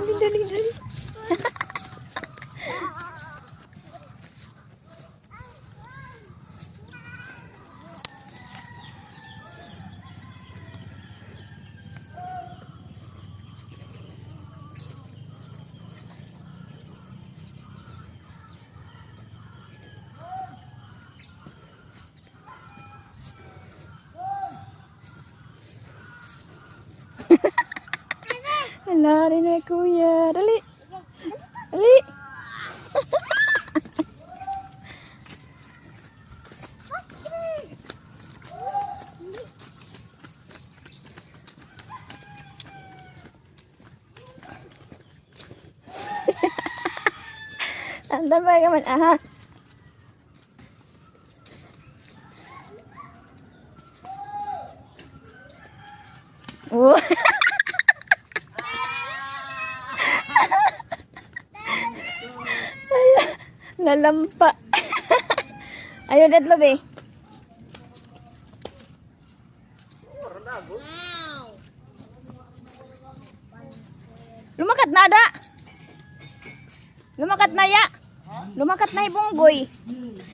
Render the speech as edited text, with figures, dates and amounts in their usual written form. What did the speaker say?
Dali, dali, dali. Hala rin na kuya. Dali. Dali. Andan ba ka man aha? Oh. Nalampa. Ayun, Edlo, be. Lumakat na, ada. Lumakat na, ya. Lumakat na, ibonggoy.